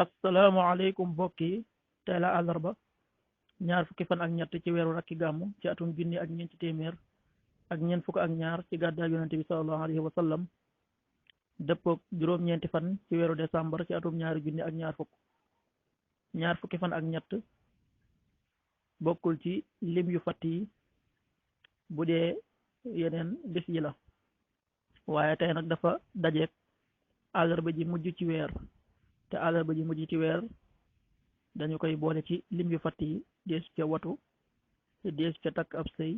asalaamaaleykum mbokk yi tey la àllarba ñaar fukki fan ak ñett ci weeru rakki gàmmu ci atum junni ak ñeenti téeméer ak ñeent fukk ak ñaar ci gàddaay yonente bi sallallahu alayhi wa sallam dëppoog juróom-ñeenti fan ci weeru décembre ci atum ñaari junni ak ñaar fukki fan ak ñett bokkul ci lim yu fatt yi bu dee yeneen bis yi la waaye tey nag dafa dajeeg àllarba ji mujj ci weer te àllarba ji mujj ci weer dañu koy boole ci lim yu fatt yi deesu ca watu deesu ca takk ab sëy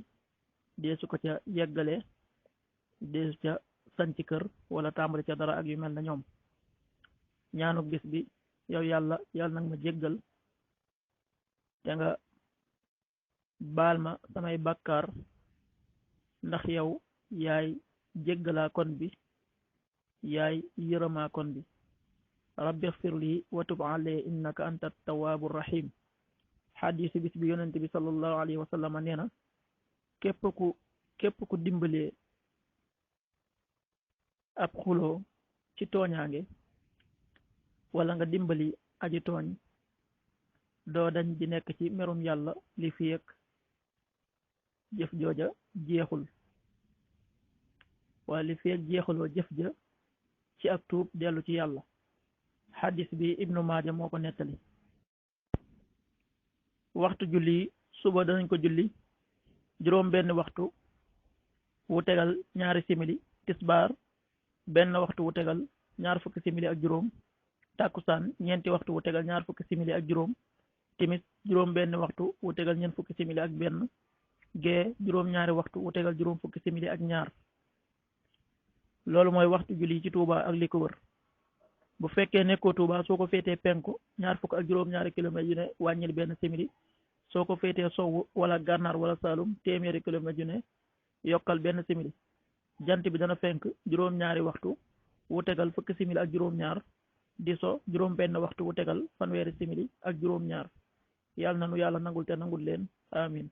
deesu ko ca yeggale deesu ca sanc kër wala tàmbali ca dara ak yu mel na ñoom ñaanuk bis bi yow yàlla nag ma jéggal te nga baal ma samay bàkkaar ndax yow yaay jéggalaa kon bi yaay yërëmaa kon bi rabbi xfir lii wa tub alayya innaka anta tawaabu rahim xadiisu bis bi yonent bi sallallahu alayhi wa sallam nee na képp ku dimbalee ab xuloo ci tooñaange wala nga dimbali aji tooñ doo dañ di nekk ci merum yàlla li fi ak jëf jooja jeexul wala li fi ak jeexuloo jëf ja ci ak tuub dellu ci yàlla xadis bi ibnu maaja moo ko nettali waxtu julli suba danañ ko julli juróom benn waxtu wu tegal ñaari simili tisbaar benn waxtu wu tegal ñaar fukki simili ak juróom tàkkusaan ñeenti waxtu wu tegal ñaar fukki simili ak juróom timis juróom benn waxtu wu tegal ñeent fukki simili ak benn gee juróom ñaari waxtu wu tegal juróom fukki simili ak ñaar loolu mooy waxtu julli ci Touba ak li ko wër bu fekkee nekkoo Touba soo ko féetee penku ñaar fukk ak juróom ñaari kilomètres yu ne wàññil benn simili soo ko féetee sowwu wala gànnaar wala saalum téeméeri kilomètres yu ne yokkal benn simili jant bi dana fenk juróom ñaari waxtu wu tegal fukki simili ak juróom ñaar di so juróom benn waxtu wu tegal fanweeri simili ak juróom ñaar yàlla na nu yàlla nangul te nangul leen amin